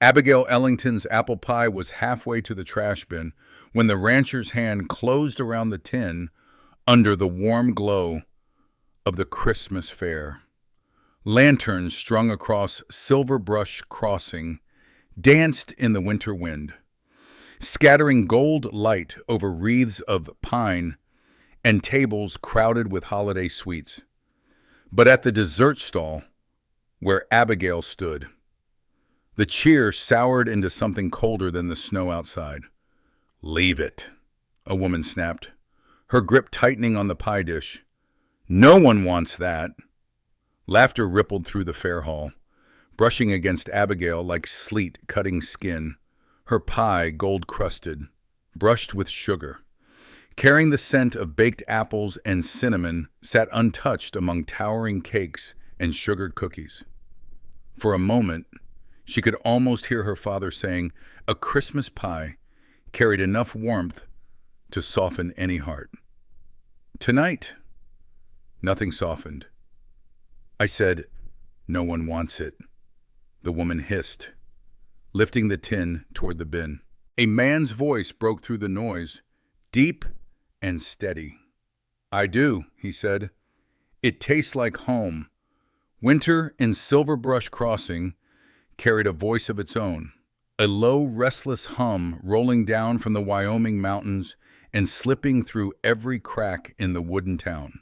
Abigail Ellington's apple pie was halfway to the trash bin when the rancher's hand closed around the tin under the warm glow of the Christmas fair. Lanterns strung across Silver Brush Crossing danced in the winter wind, scattering gold light over wreaths of pine and tables crowded with holiday sweets. But at the dessert stall, where Abigail stood, the cheer soured into something colder than the snow outside. "Leave it," a woman snapped, her grip tightening on the pie dish. "No one wants that." Laughter rippled through the fair hall, brushing against Abigail like sleet cutting skin, her pie gold-crusted, brushed with sugar. Carrying the scent of baked apples and cinnamon sat untouched among towering cakes and sugared cookies. For a moment, she could almost hear her father saying, "A Christmas pie carried enough warmth to soften any heart." Tonight, nothing softened. I said, "No one wants it," the woman hissed, lifting the tin toward the bin. A man's voice broke through the noise, deep and steady. "I do," he said. "It tastes like home." Winter in Silver Brush Crossing carried a voice of its own, a low, restless hum rolling down from the Wyoming mountains and slipping through every crack in the wooden town.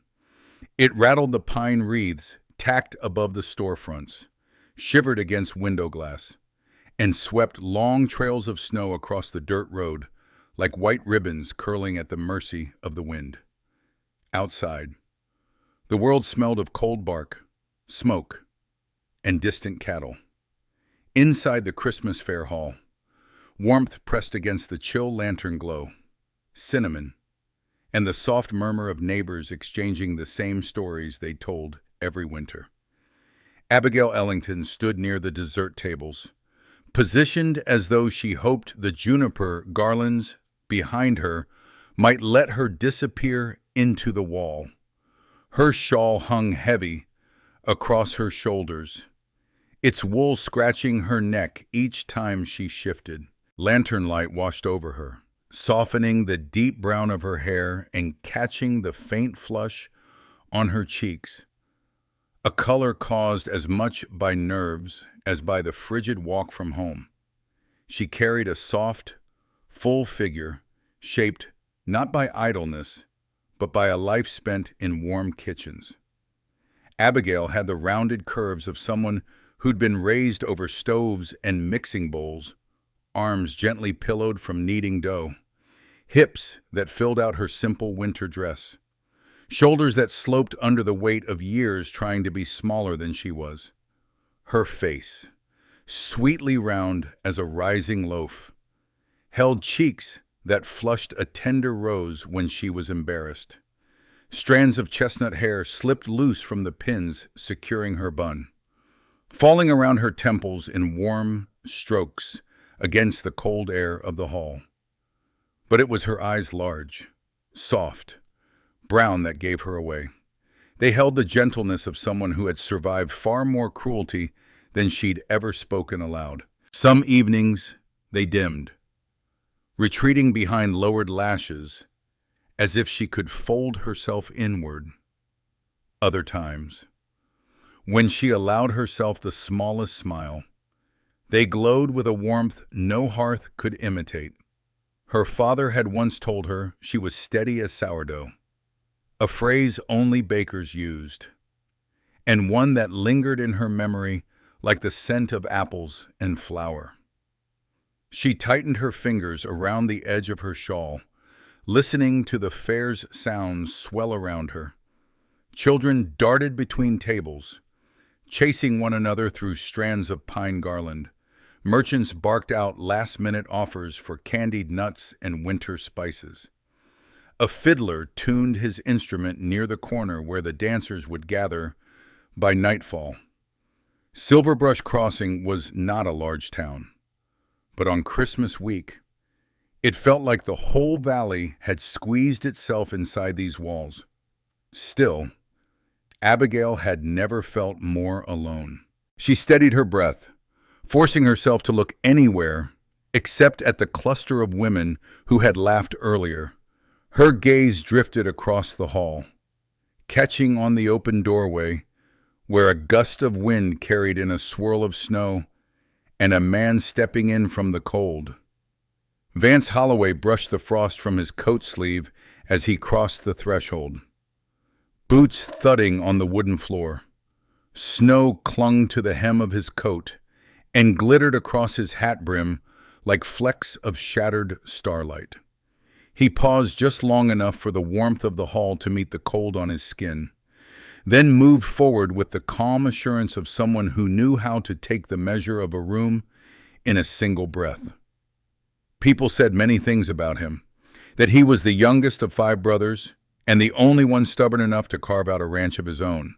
It rattled the pine wreaths tacked above the storefronts, shivered against window glass, and swept long trails of snow across the dirt road like white ribbons curling at the mercy of the wind. Outside, the world smelled of cold bark, smoke, and distant cattle. Inside the Christmas fair hall, warmth pressed against the chill lantern glow, cinnamon, and the soft murmur of neighbors exchanging the same stories they told every winter. Abigail Ellington stood near the dessert tables, positioned as though she hoped the juniper garlands behind her might let her disappear into the wall. Her shawl hung heavy across her shoulders, its wool scratching her neck each time she shifted. Lantern light washed over her, softening the deep brown of her hair and catching the faint flush on her cheeks, a color caused as much by nerves as by the frigid walk from home. She carried a soft, full figure shaped not by idleness, but by a life spent in warm kitchens. Abigail had the rounded curves of someone who'd been raised over stoves and mixing bowls, arms gently pillowed from kneading dough, hips that filled out her simple winter dress, shoulders that sloped under the weight of years trying to be smaller than she was. Her face, sweetly round as a rising loaf, held cheeks that flushed a tender rose when she was embarrassed. Strands of chestnut hair slipped loose from the pins securing her bun, falling around her temples in warm strokes against the cold air of the hall. But it was her eyes large, soft, brown that gave her away. They held the gentleness of someone who had survived far more cruelty than she'd ever spoken aloud. Some evenings they dimmed, retreating behind lowered lashes as if she could fold herself inward. Other times, when she allowed herself the smallest smile, they glowed with a warmth no hearth could imitate. Her father had once told her she was steady as sourdough, a phrase only bakers used, and one that lingered in her memory like the scent of apples and flour. She tightened her fingers around the edge of her shawl, listening to the fair's sounds swell around her. Children darted between tables, chasing one another through strands of pine garland. Merchants barked out last-minute offers for candied nuts and winter spices. A fiddler tuned his instrument near the corner where the dancers would gather by nightfall. Silver Brush Crossing was not a large town, but on Christmas week, it felt like the whole valley had squeezed itself inside these walls. Still, Abigail had never felt more alone. She steadied her breath, forcing herself to look anywhere except at the cluster of women who had laughed earlier. Her gaze drifted across the hall, catching on the open doorway where a gust of wind carried in a swirl of snow and a man stepping in from the cold. Vance Holloway brushed the frost from his coat sleeve as he crossed the threshold. Boots thudding on the wooden floor. Snow clung to the hem of his coat and glittered across his hat brim like flecks of shattered starlight. He paused just long enough for the warmth of the hall to meet the cold on his skin, then moved forward with the calm assurance of someone who knew how to take the measure of a room in a single breath. People said many things about him, that he was the youngest of 5 brothers and the only one stubborn enough to carve out a ranch of his own,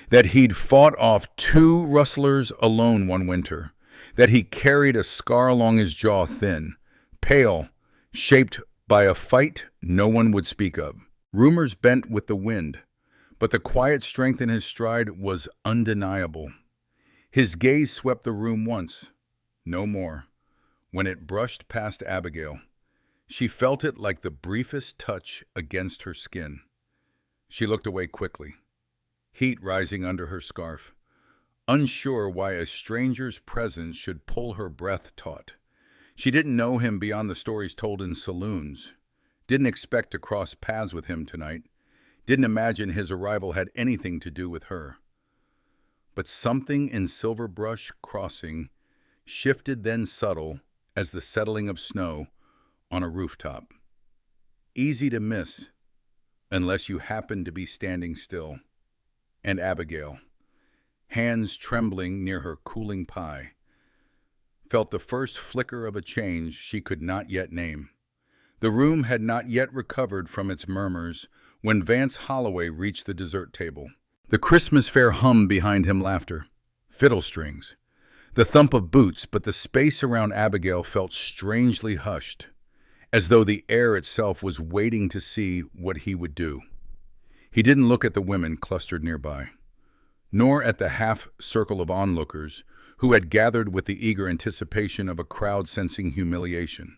that he'd fought off 2 rustlers alone one winter, that he carried a scar along his jaw thin, pale, shaped by a fight no one would speak of. Rumors bent with the wind, but the quiet strength in his stride was undeniable. His gaze swept the room once, no more. When it brushed past Abigail, she felt it like the briefest touch against her skin. She looked away quickly, heat rising under her scarf, unsure why a stranger's presence should pull her breath taut. She didn't know him beyond the stories told in saloons, didn't expect to cross paths with him tonight, didn't imagine his arrival had anything to do with her. But something in Silverbrush Crossing shifted, then subtle as the settling of snow on a rooftop. Easy to miss unless you happen to be standing still. And Abigail, hands trembling near her cooling pie, felt the first flicker of a change she could not yet name. The room had not yet recovered from its murmurs when Vance Holloway reached the dessert table. The Christmas fair hummed behind him, laughter, fiddle strings, the thump of boots, but the space around Abigail felt strangely hushed, as though the air itself was waiting to see what he would do. He didn't look at the women clustered nearby, nor at the half-circle of onlookers who had gathered with the eager anticipation of a crowd sensing humiliation.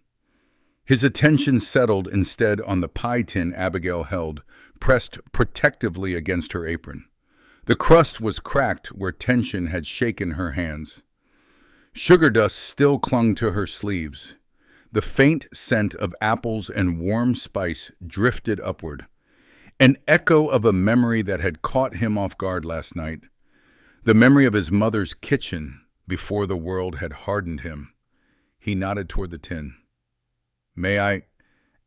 His attention settled instead on the pie tin Abigail held, pressed protectively against her apron. The crust was cracked where tension had shaken her hands. Sugar dust still clung to her sleeves. The faint scent of apples and warm spice drifted upward, an echo of a memory that had caught him off guard last night, the memory of his mother's kitchen before the world had hardened him. He nodded toward the tin. "May I?"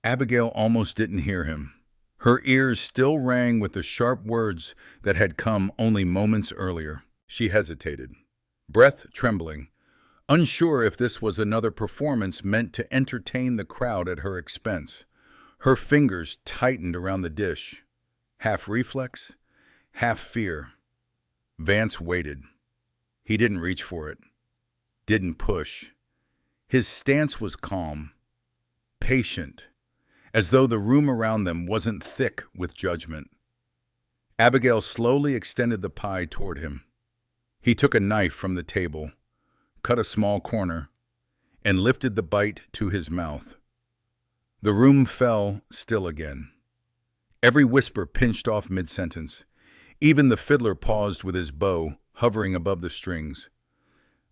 Abigail almost didn't hear him. Her ears still rang with the sharp words that had come only moments earlier. She hesitated, breath trembling, unsure if this was another performance meant to entertain the crowd at her expense. Her fingers tightened around the dish, half reflex, half fear. Vance waited. He didn't reach for it, didn't push. His stance was calm, patient, as though the room around them wasn't thick with judgment. Abigail slowly extended the pie toward him. He took a knife from the table, cut a small corner, and lifted the bite to his mouth. The room fell still again. Every whisper pinched off mid-sentence. Even the fiddler paused with his bow hovering above the strings.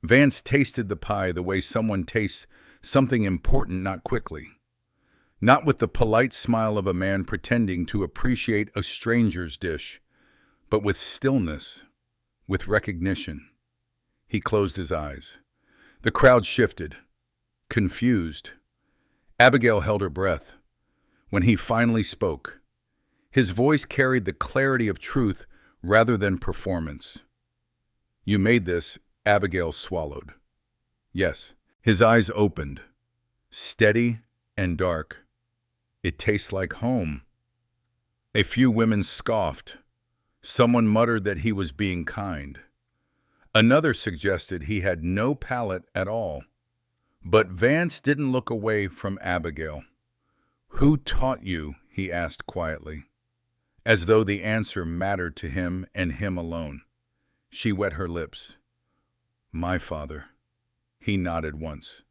Vance tasted the pie the way someone tastes something important, not quickly, not with the polite smile of a man pretending to appreciate a stranger's dish, but with stillness, with recognition. He closed his eyes. The crowd shifted, confused. Abigail held her breath. When he finally spoke, his voice carried the clarity of truth rather than performance. "You made this," Abigail swallowed. "Yes." His eyes opened, steady and dark. "It tastes like home." A few women scoffed. Someone muttered that he was being kind. Another suggested he had no palate at all. But Vance didn't look away from Abigail. "Who taught you?" he asked quietly, as though the answer mattered to him and him alone. She wet her lips. "My father." He nodded once,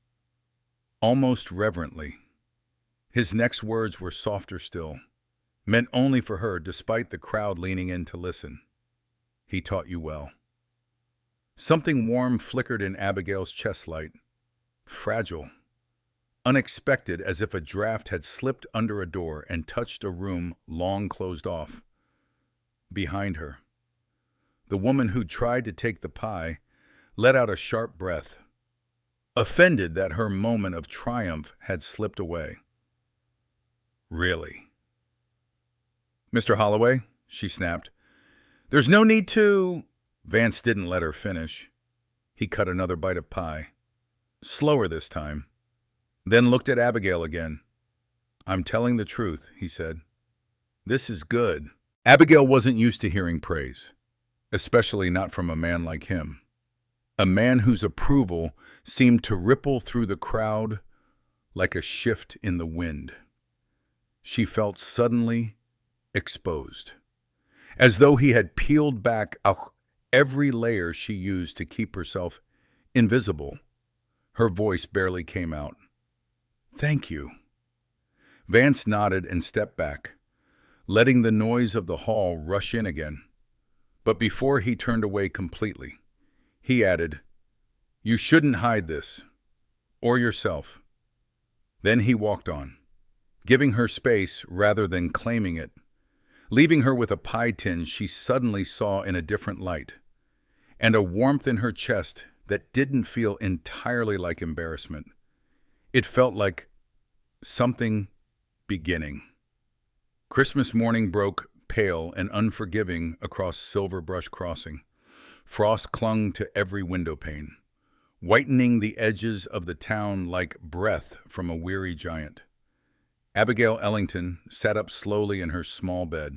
almost reverently. His next words were softer still, meant only for her despite the crowd leaning in to listen. He taught you well. Something warm flickered in Abigail's chest light, fragile, unexpected, as if a draft had slipped under a door and touched a room long closed off. Behind her, the woman who'd tried to take the pie let out a sharp breath, offended that her moment of triumph had slipped away. Really? Mr. Holloway, she snapped. There's no need to... Vance didn't let her finish. He cut another bite of pie, slower this time, then looked at Abigail again. I'm telling the truth, he said. This is good. Abigail wasn't used to hearing praise, especially not from a man like him. A man whose approval seemed to ripple through the crowd like a shift in the wind. She felt suddenly exposed, as though he had peeled back every layer she used to keep herself invisible. Her voice barely came out. Thank you. Vance nodded and stepped back, letting the noise of the hall rush in again. But before he turned away completely, he added, You shouldn't hide this, or yourself. Then he walked on, giving her space rather than claiming it, leaving her with a pie tin she suddenly saw in a different light, and a warmth in her chest that didn't feel entirely like embarrassment. It felt like something beginning. Christmas morning broke pale and unforgiving across Silver Brush Crossing. Frost clung to every window pane, whitening the edges of the town like breath from a weary giant. Abigail Ellington sat up slowly in her small bed,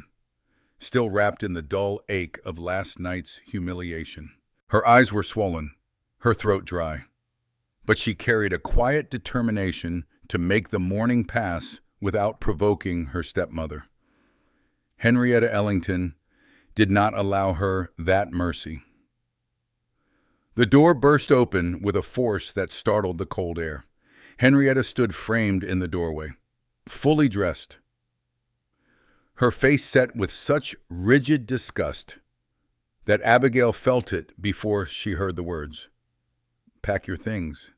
still wrapped in the dull ache of last night's humiliation. Her eyes were swollen, her throat dry, but she carried a quiet determination to make the morning pass without provoking her stepmother. Henrietta Ellington did not allow her that mercy. The door burst open with a force that startled the cold air. Henrietta stood framed in the doorway, fully dressed, her face set with such rigid disgust that Abigail felt it before she heard the words. Pack your things.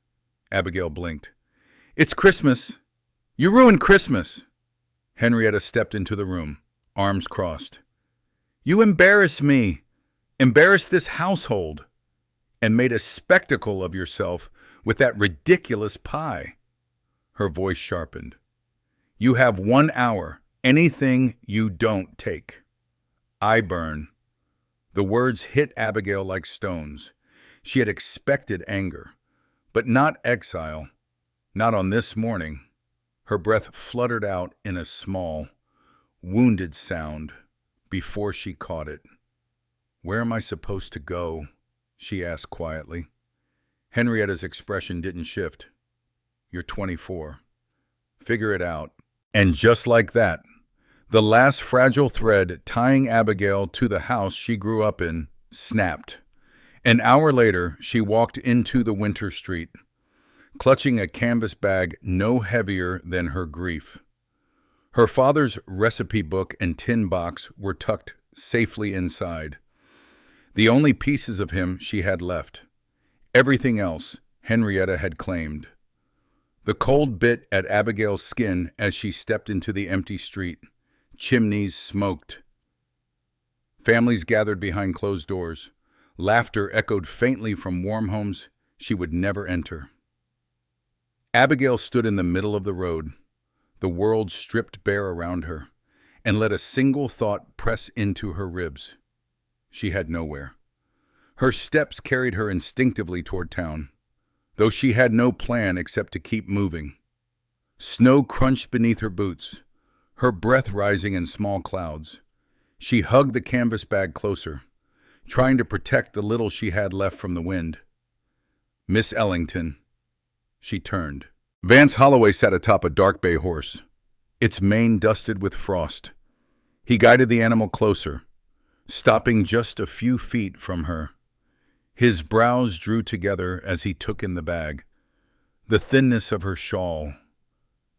Abigail blinked. It's Christmas. You ruined Christmas. Henrietta stepped into the room, arms crossed. You embarrassed me, embarrassed this household, and made a spectacle of yourself with that ridiculous pie. Her voice sharpened. You have 1 hour. Anything you don't take. I burn. The words hit Abigail like stones. She had expected anger, but not exile, not on this morning. Her breath fluttered out in a small, wounded sound before she caught it. Where am I supposed to go? She asked quietly. Henrietta's expression didn't shift. You're 24. Figure it out. And just like that, the last fragile thread tying Abigail to the house she grew up in snapped. An hour later, she walked into the winter street, clutching a canvas bag no heavier than her grief. Her father's recipe book and tin box were tucked safely inside, the only pieces of him she had left. Everything else Henrietta had claimed. The cold bit at Abigail's skin as she stepped into the empty street. Chimneys smoked. Families gathered behind closed doors. Laughter echoed faintly from warm homes she would never enter. Abigail stood in the middle of the road, the world stripped bare around her, and let a single thought press into her ribs. She had nowhere. Her steps carried her instinctively toward town, though she had no plan except to keep moving. Snow crunched beneath her boots, her breath rising in small clouds. She hugged the canvas bag closer, trying to protect the little she had left from the wind. Miss Ellington. She turned. Vance Holloway sat atop a dark bay horse, its mane dusted with frost. He guided the animal closer, stopping just a few feet from her. His brows drew together as he took in the bag. The thinness of her shawl,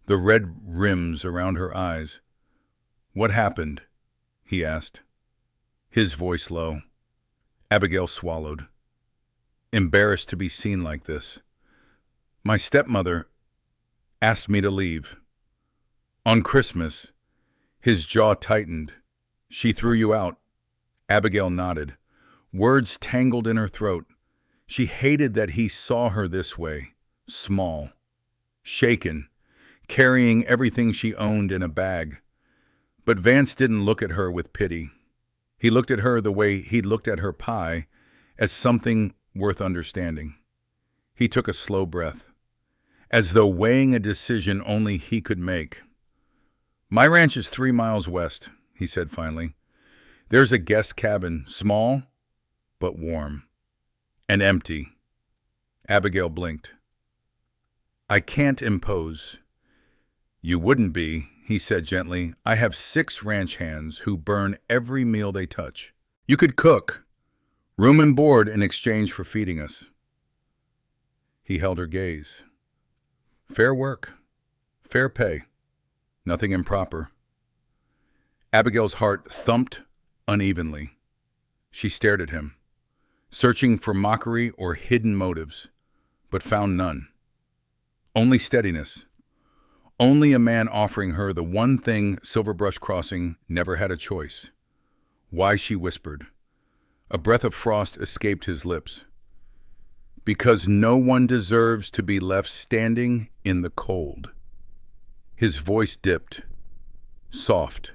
the red rims around her eyes. "What happened?" he asked, his voice low. Abigail swallowed, embarrassed to be seen like this. "My stepmother asked me to leave. On Christmas." His jaw tightened. "She threw you out." Abigail nodded. Words tangled in her throat. She hated that he saw her this way, small, shaken, carrying everything she owned in a bag. But Vance didn't look at her with pity. He looked at her the way he'd looked at her pie, as something worth understanding. He took a slow breath, as though weighing a decision only he could make. "My ranch is 3 miles west," he said finally. "There's a guest cabin, small but warm, and empty." Abigail blinked. "I can't impose." "You wouldn't be," he said gently. "I have 6 ranch hands who burn every meal they touch. You could cook, room and board in exchange for feeding us." He held her gaze. "Fair work, fair pay, nothing improper." Abigail's heart thumped unevenly. She stared at him, searching for mockery or hidden motives, but found none. Only steadiness. Only a man offering her the one thing Silverbrush Crossing never had a choice. "Why?" she whispered. A breath of frost escaped his lips. "Because no one deserves to be left standing in the cold." His voice dipped, soft.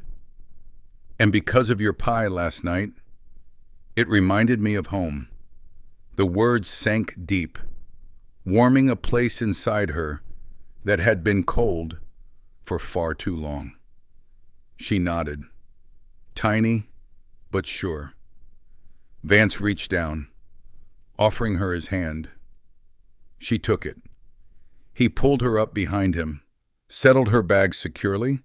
"And because of your pie last night, it reminded me of home." The words sank deep, warming a place inside her that had been cold for far too long. She nodded, tiny but sure. Vance reached down, offering her his hand. She took it. He pulled her up behind him, settled her bag securely,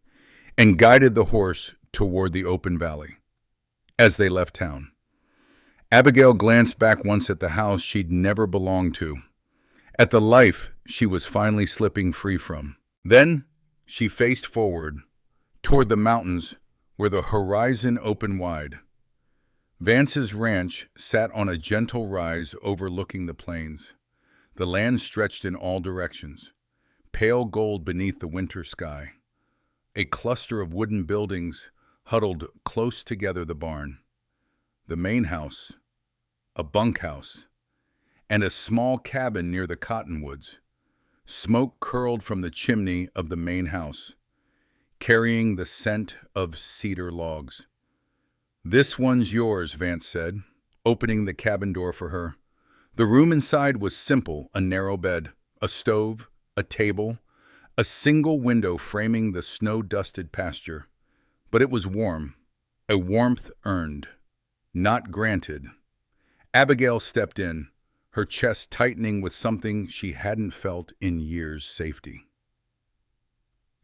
and guided the horse toward the open valley. As they left town, Abigail glanced back once at the house she'd never belonged to, at the life she was finally slipping free from. Then she faced forward, toward the mountains where the horizon opened wide. Vance's ranch sat on a gentle rise overlooking the plains. The land stretched in all directions, pale gold beneath the winter sky. A cluster of wooden buildings huddled close together: the barn, the main house, a bunkhouse, and a small cabin near the cottonwoods. Smoke curled from the chimney of the main house, carrying the scent of cedar logs. "This one's yours," Vance said, opening the cabin door for her. The room inside was simple: a narrow bed, a stove, a table, a single window framing the snow-dusted pasture. But it was warm, a warmth earned, not granted. Abigail stepped in, her chest tightening with something she hadn't felt in years: safety.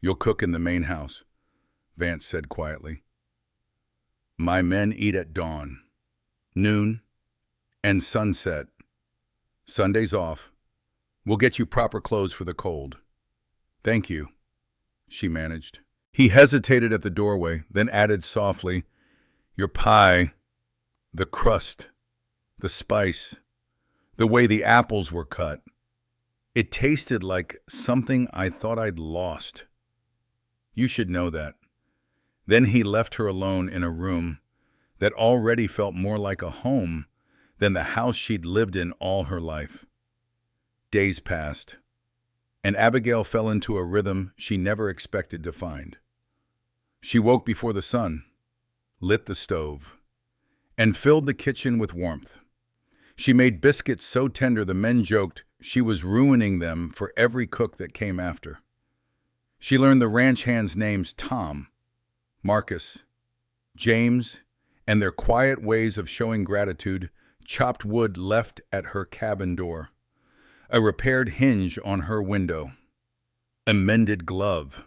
"You'll cook in the main house," Vance said quietly. "My men eat at dawn, noon, and sunset. Sunday's off. We'll get you proper clothes for the cold." "Thank you," she managed. He hesitated at the doorway, then added softly, "Your pie, the crust, the spice, the way the apples were cut. It tasted like something I thought I'd lost. You should know that." Then he left her alone in a room that already felt more like a home than the house she'd lived in all her life. Days passed, and Abigail fell into a rhythm she never expected to find. She woke before the sun, lit the stove, and filled the kitchen with warmth. She made biscuits so tender the men joked she was ruining them for every cook that came after. She learned the ranch hands' names: Tom, Marcus, James, and their quiet ways of showing gratitude: chopped wood left at her cabin door, a repaired hinge on her window, a mended glove.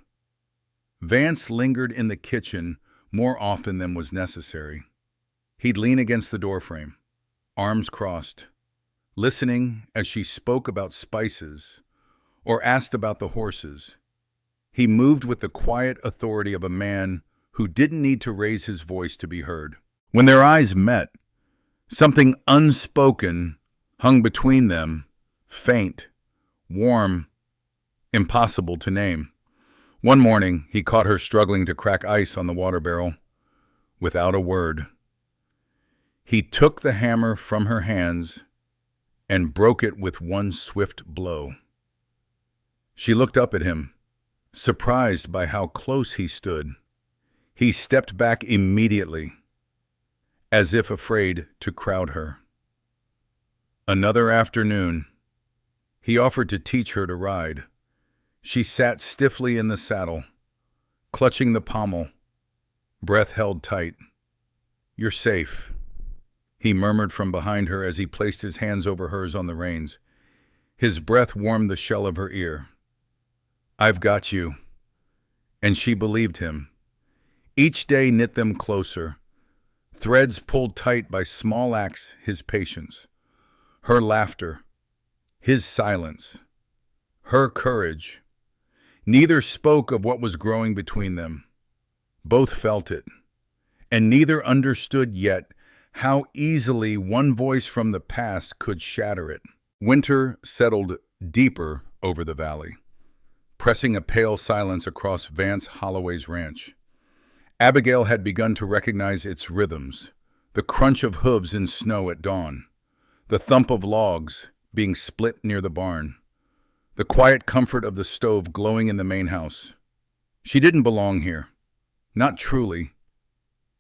Vance lingered in the kitchen more often than was necessary. He'd lean against the doorframe, arms crossed, listening as she spoke about spices or asked about the horses. He moved with the quiet authority of a man who didn't need to raise his voice to be heard. When their eyes met, something unspoken hung between them, faint, warm, impossible to name. One morning, he caught her struggling to crack ice on the water barrel. Without a word, he took the hammer from her hands and broke it with one swift blow. She looked up at him, surprised by how close he stood. He stepped back immediately, as if afraid to crowd her. Another afternoon, he offered to teach her to ride. She sat stiffly in the saddle, clutching the pommel, breath held tight. "You're safe," he murmured from behind her as he placed his hands over hers on the reins. His breath warmed the shell of her ear. "I've got you." And she believed him. Each day knit them closer, threads pulled tight by small acts, his patience, her laughter, his silence, her courage. Neither spoke of what was growing between them. Both felt it, and neither understood yet how easily one voice from the past could shatter it. Winter settled deeper over the valley, pressing a pale silence across Vance Holloway's ranch. Abigail had begun to recognize its rhythms, the crunch of hooves in snow at dawn, the thump of logs being split near the barn, the quiet comfort of the stove glowing in the main house. She didn't belong here, not truly.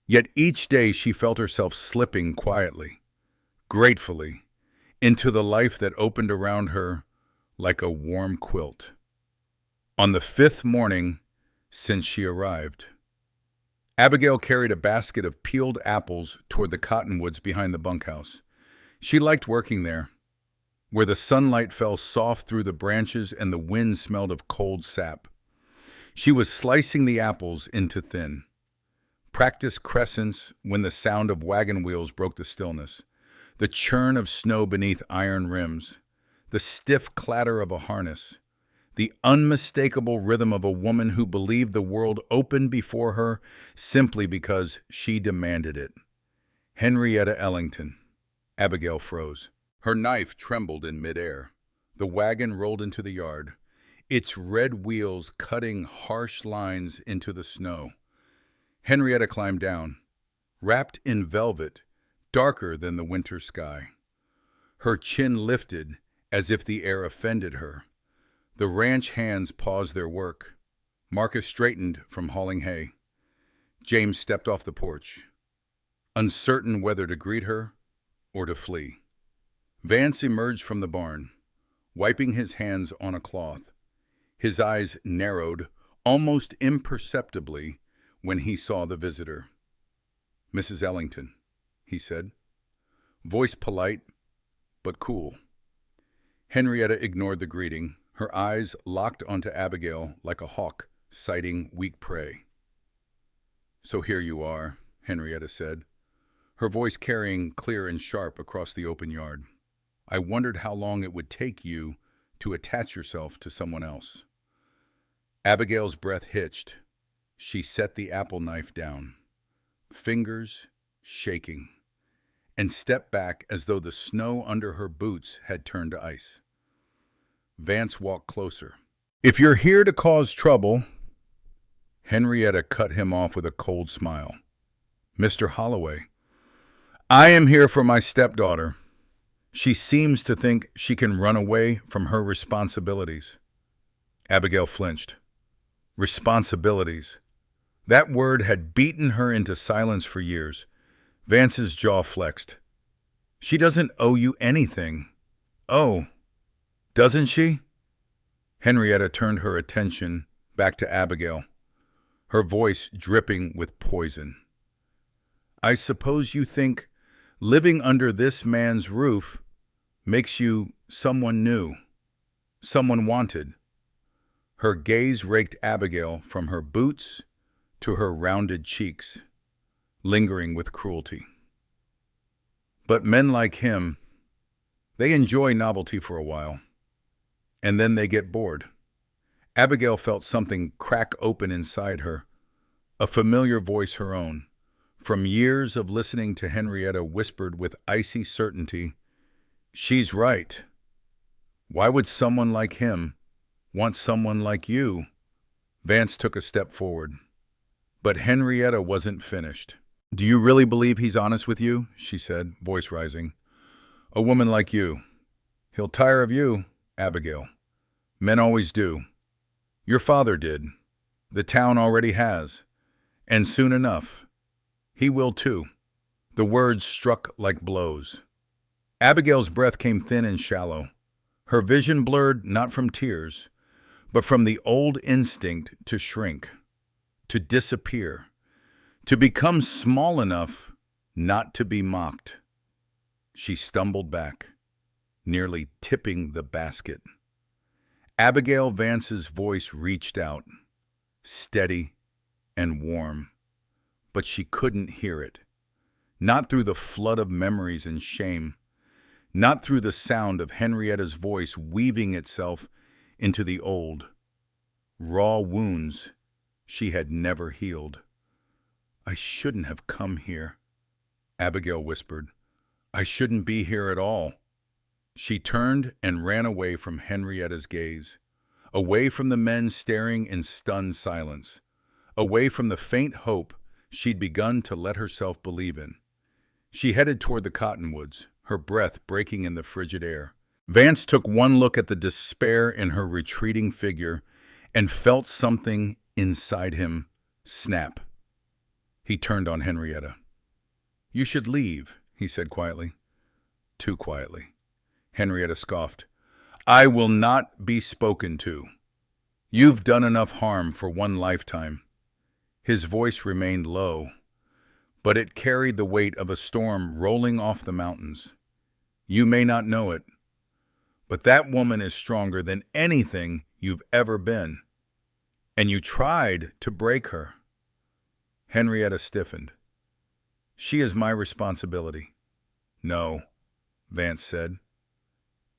Yet each day she felt herself slipping quietly, gratefully, into the life that opened around her like a warm quilt. On the 5th morning since she arrived, Abigail carried a basket of peeled apples toward the cottonwoods behind the bunkhouse. She liked working there, where the sunlight fell soft through the branches and the wind smelled of cold sap. She was slicing the apples into thin, practiced crescents when the sound of wagon wheels broke the stillness, the churn of snow beneath iron rims, the stiff clatter of a harness, the unmistakable rhythm of a woman who believed the world opened before her simply because she demanded it. Henrietta Ellington. Abigail froze. Her knife trembled in midair. The wagon rolled into the yard, its red wheels cutting harsh lines into the snow. Henrietta climbed down, wrapped in velvet, darker than the winter sky. Her chin lifted as if the air offended her. The ranch hands paused their work. Marcus straightened from hauling hay. James stepped off the porch, uncertain whether to greet her or to flee. Vance emerged from the barn, wiping his hands on a cloth. His eyes narrowed almost imperceptibly when he saw the visitor. "Mrs. Ellington," he said, voice polite but cool. Henrietta ignored the greeting, her eyes locked onto Abigail like a hawk sighting weak prey. "So here you are," Henrietta said, her voice carrying clear and sharp across the open yard. "I wondered how long it would take you to attach yourself to someone else." Abigail's breath hitched. She set the apple knife down, fingers shaking, and stepped back as though the snow under her boots had turned to ice. Vance walked closer. "If you're here to cause trouble—" Henrietta cut him off with a cold smile. "Mr. Holloway, I am here for my stepdaughter. She seems to think she can run away from her responsibilities." Abigail flinched. Responsibilities. That word had beaten her into silence for years. Vance's jaw flexed. "She doesn't owe you anything." "Oh, doesn't she?" Henrietta turned her attention back to Abigail, her voice dripping with poison. "I suppose you think living under this man's roof makes you someone new, someone wanted." Her gaze raked Abigail from her boots to her rounded cheeks, lingering with cruelty. "But men like him, They enjoy novelty for a while, and then they get bored. Abigail felt something crack open inside her, a familiar voice her own. From years of listening to Henrietta whispered with icy certainty, "She's right. Why would someone like him want someone like you?" Vance took a step forward. But Henrietta wasn't finished. "Do you really believe he's honest with you?" she said, voice rising. "A woman like you. He'll tire of you, Abigail. Men always do. Your father did. The town already has. And soon enough, he will too." The words struck like blows. Abigail's breath came thin and shallow. Her vision blurred not from tears, but from the old instinct to shrink, to disappear, to become small enough not to be mocked. She stumbled back, nearly tipping the basket. Abigail Vance's voice reached out, steady and warm, but she couldn't hear it. Not through the flood of memories and shame, not through the sound of Henrietta's voice weaving itself into the old, raw wounds she had never healed. "I shouldn't have come here," Abigail whispered. "I shouldn't be here at all." She turned and ran away from Henrietta's gaze, away from the men staring in stunned silence, away from the faint hope she'd begun to let herself believe in. She headed toward the cottonwoods, her breath breaking in the frigid air. Vance took one look at the despair in her retreating figure and felt something inside him snap. He turned on Henrietta. "You should leave," he said quietly. Too quietly. Henrietta scoffed. "I will not be spoken to. You've done enough harm for one lifetime." His voice remained low, but it carried the weight of a storm rolling off the mountains. "You may not know it, but that woman is stronger than anything you've ever been. And you tried to break her." Henrietta stiffened. "She is my responsibility." "No," Vance said.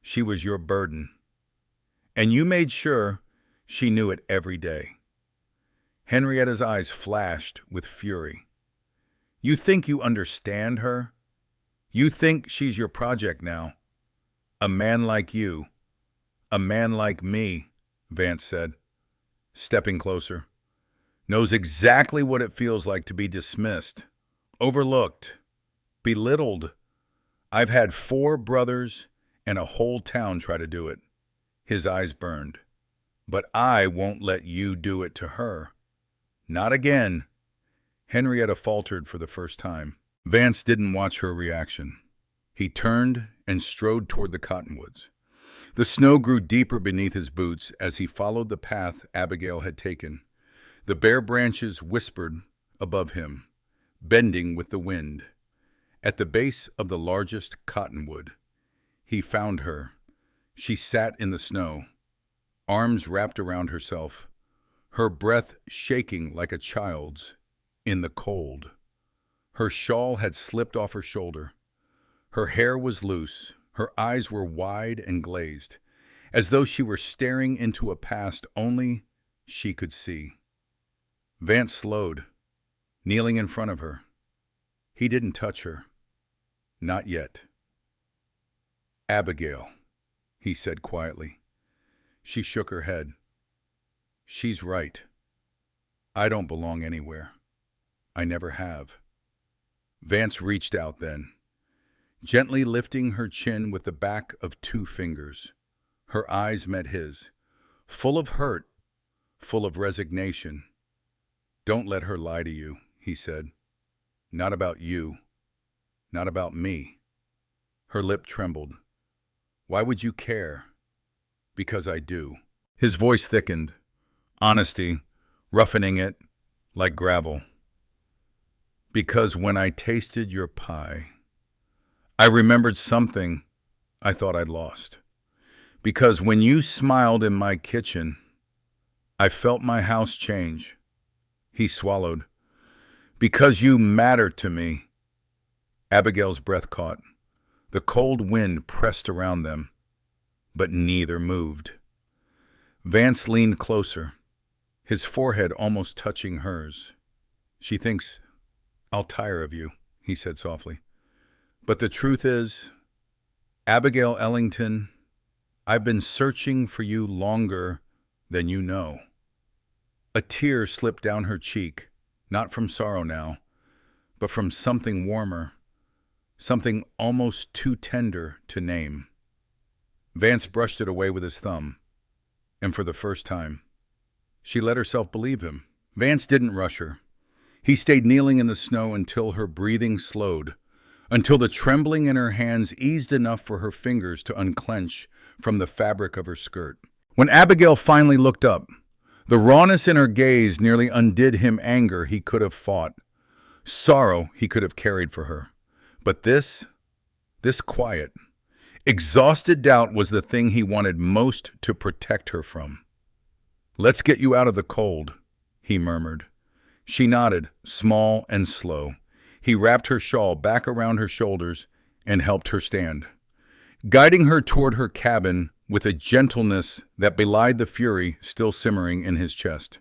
"She was your burden. And you made sure she knew it every day." Henrietta's eyes flashed with fury. "You think you understand her? You think she's your project now? A man like you, a man like me," Vance said, stepping closer, "knows exactly what it feels like to be dismissed, overlooked, belittled. I've had 4 brothers and a whole town try to do it." His eyes burned. "But I won't let you do it to her. Not again." Henrietta faltered for the first time. Vance didn't watch her reaction. He turned and strode toward the cottonwoods. The snow grew deeper beneath his boots as he followed the path Abigail had taken. The bare branches whispered above him, bending with the wind. At the base of the largest cottonwood, he found her. She sat in the snow, arms wrapped around herself, her breath shaking like a child's in the cold. Her shawl had slipped off her shoulder. Her hair was loose. Her eyes were wide and glazed, as though she were staring into a past only she could see. Vance slowed, kneeling in front of her. He didn't touch her. Not yet. "Abigail," he said quietly. She shook her head. "She's right. I don't belong anywhere. I never have." Vance reached out then, gently lifting her chin with the back of 2 fingers. Her eyes met his, full of hurt, full of resignation. "Don't let her lie to you," he said. "Not about you. Not about me." Her lip trembled. "Why would you care?" "Because I do." His voice thickened, honesty roughening it like gravel. "Because when I tasted your pie, I remembered something I thought I'd lost. Because when you smiled in my kitchen, I felt my house change." He swallowed. "Because you matter to me." Abigail's breath caught. The cold wind pressed around them, but neither moved. Vance leaned closer, his forehead almost touching hers. "She thinks I'll tire of you," he said softly. "But the truth is, Abigail Ellington, I've been searching for you longer than you know." A tear slipped down her cheek, not from sorrow now, but from something warmer, something almost too tender to name. Vance brushed it away with his thumb, and for the first time, she let herself believe him. Vance didn't rush her. He stayed kneeling in the snow until her breathing slowed, until the trembling in her hands eased enough for her fingers to unclench from the fabric of her skirt. When Abigail finally looked up, the rawness in her gaze nearly undid him anger he could have fought, sorrow he could have carried for her. But this quiet, exhausted doubt was the thing he wanted most to protect her from. "Let's get you out of the cold," he murmured. She nodded, small and slow. He wrapped her shawl back around her shoulders and helped her stand, guiding her toward her cabin with a gentleness that belied the fury still simmering in his chest.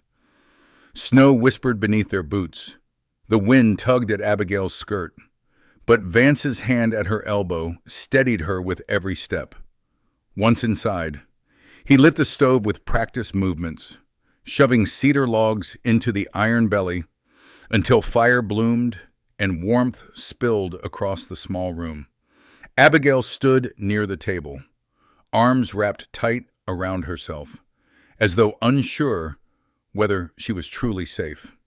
Snow whispered beneath their boots. The wind tugged at Abigail's skirt, but Vance's hand at her elbow steadied her with every step. Once inside, he lit the stove with practiced movements, shoving cedar logs into the iron belly until fire bloomed and warmth spilled across the small room. Abigail stood near the table, arms wrapped tight around herself, as though unsure whether she was truly safe.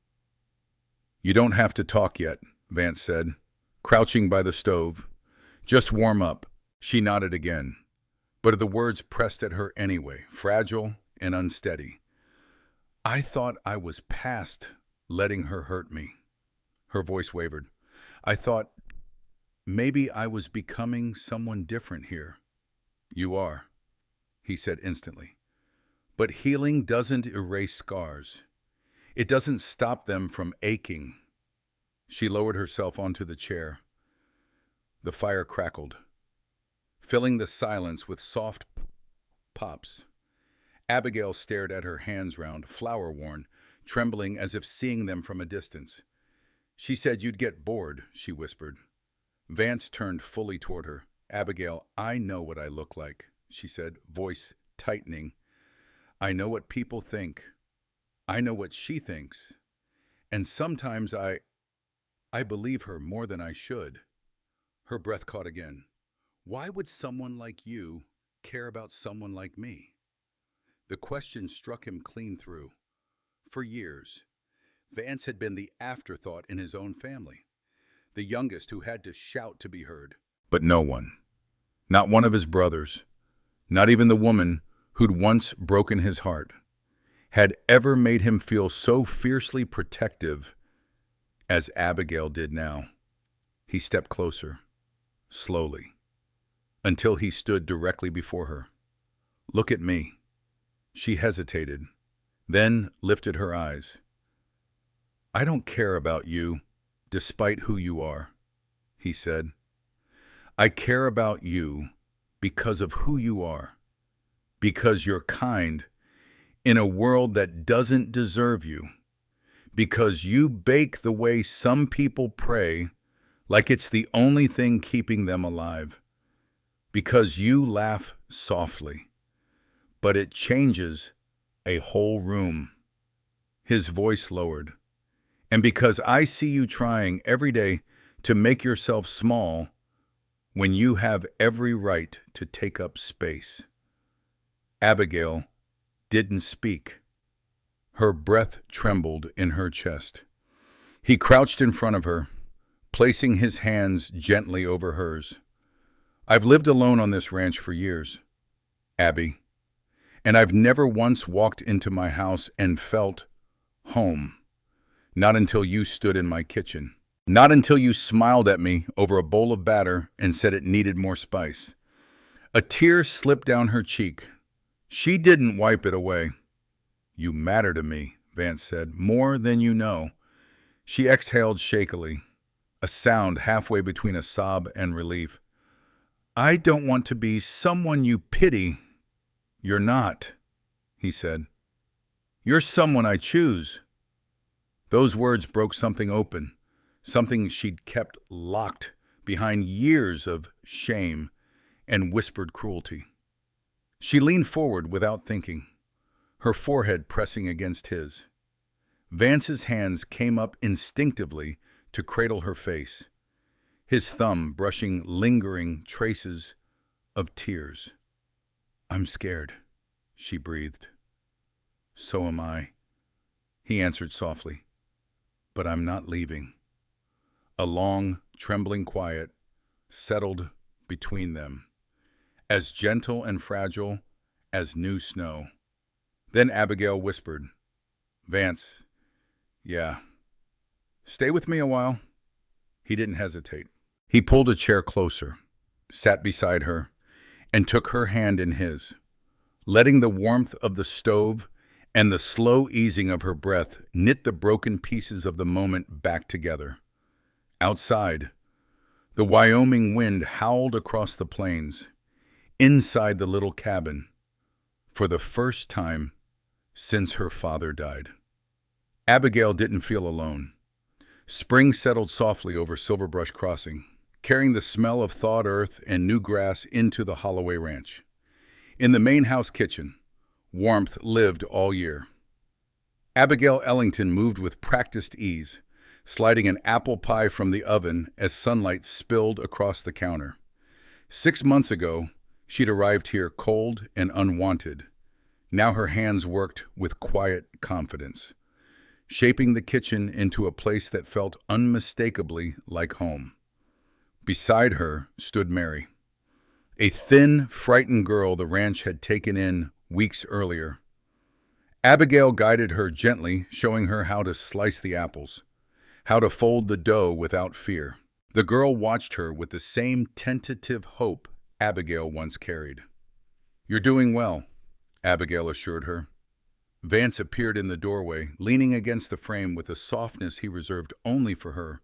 "You don't have to talk yet," Vance said, crouching by the stove. "Just warm up." She nodded again, but the words pressed at her anyway, fragile and unsteady. "I thought I was past letting her hurt me." Her voice wavered. "I thought maybe I was becoming someone different here." "You are," he said instantly. "But healing doesn't erase scars. It doesn't stop them from aching." She lowered herself onto the chair. The fire crackled, filling the silence with soft pops. Abigail stared at her hands round, flower-worn, trembling as if seeing them from a distance. "She said you'd get bored," she whispered. Vance turned fully toward her. "Abigail, I know what I look like," she said, voice tightening. "I know what people think. I know what she thinks. And sometimes I believe her more than I should." Her breath caught again. "Why would someone like you care about someone like me?" The question struck him clean through. For years, Vance had been the afterthought in his own family, the youngest who had to shout to be heard. But no one, not one of his brothers, not even the woman who'd once broken his heart, had ever made him feel so fiercely protective as Abigail did now. He stepped closer, slowly, until he stood directly before her. "Look at me." She hesitated, then lifted her eyes. "I don't care about you, despite who you are," he said. "I care about you because of who you are, because you're kind in a world that doesn't deserve you, because you bake the way some people pray like it's the only thing keeping them alive, because you laugh softly, but it changes a whole room." His voice lowered. "And because I see you trying every day to make yourself small when you have every right to take up space." Abigail didn't speak. Her breath trembled in her chest. He crouched in front of her, placing his hands gently over hers. "I've lived alone on this ranch for years, Abby, and I've never once walked into my house and felt home. Not until you stood in my kitchen. Not until you smiled at me over a bowl of batter and said it needed more spice." A tear slipped down her cheek. She didn't wipe it away. "You matter to me," Vance said, "more than you know." She exhaled shakily, a sound halfway between a sob and relief. I don't want to be someone you pity. You're not, he said. You're someone I choose. Those words broke something open, something she'd kept locked behind years of shame and whispered cruelty. She leaned forward without thinking, her forehead pressing against his. Vance's hands came up instinctively to cradle her face, his thumb brushing lingering traces of tears. I'm scared, she breathed. So am I, he answered softly. But I'm not leaving. A long, trembling quiet settled between them, as gentle and fragile as new snow. Then Abigail whispered, Vance, yeah, stay with me a while. He didn't hesitate. He pulled a chair closer, sat beside her, and took her hand in his, letting the warmth of the stove and the slow easing of her breath knit the broken pieces of the moment back together. Outside, the Wyoming wind howled across the plains. Inside the little cabin, for the first time since her father died. Abigail didn't feel alone. Spring settled softly over Silverbrush Crossing, carrying the smell of thawed earth and new grass into the Holloway Ranch. In the main house kitchen, warmth lived all year. Abigail Ellington moved with practiced ease, sliding an apple pie from the oven as sunlight spilled across the counter. 6 months ago, she'd arrived here cold and unwanted. Now her hands worked with quiet confidence, shaping the kitchen into a place that felt unmistakably like home. Beside her stood Mary, a thin, frightened girl the ranch had taken in weeks earlier. Abigail guided her gently, showing her how to slice the apples, how to fold the dough without fear. The girl watched her with the same tentative hope Abigail once carried. You're doing well, Abigail assured her. Vance appeared in the doorway, leaning against the frame with a softness he reserved only for her.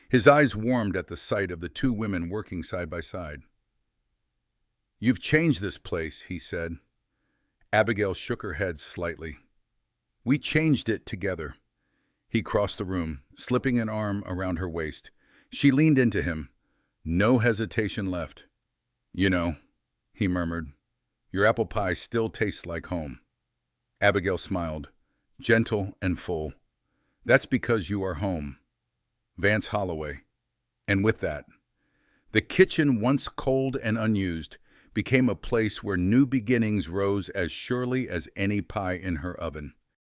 His eyes warmed at the sight of the two women working side by side. You've changed this place, he said. Abigail shook her head slightly. We changed it together. He crossed the room, slipping an arm around her waist. She leaned into him, no hesitation left. You know, he murmured, your apple pie still tastes like home. Abigail smiled, gentle and full. That's because you are home. Vance Holloway. And with that, the kitchen, once cold and unused, became a place where new beginnings rose as surely as any pie in her oven.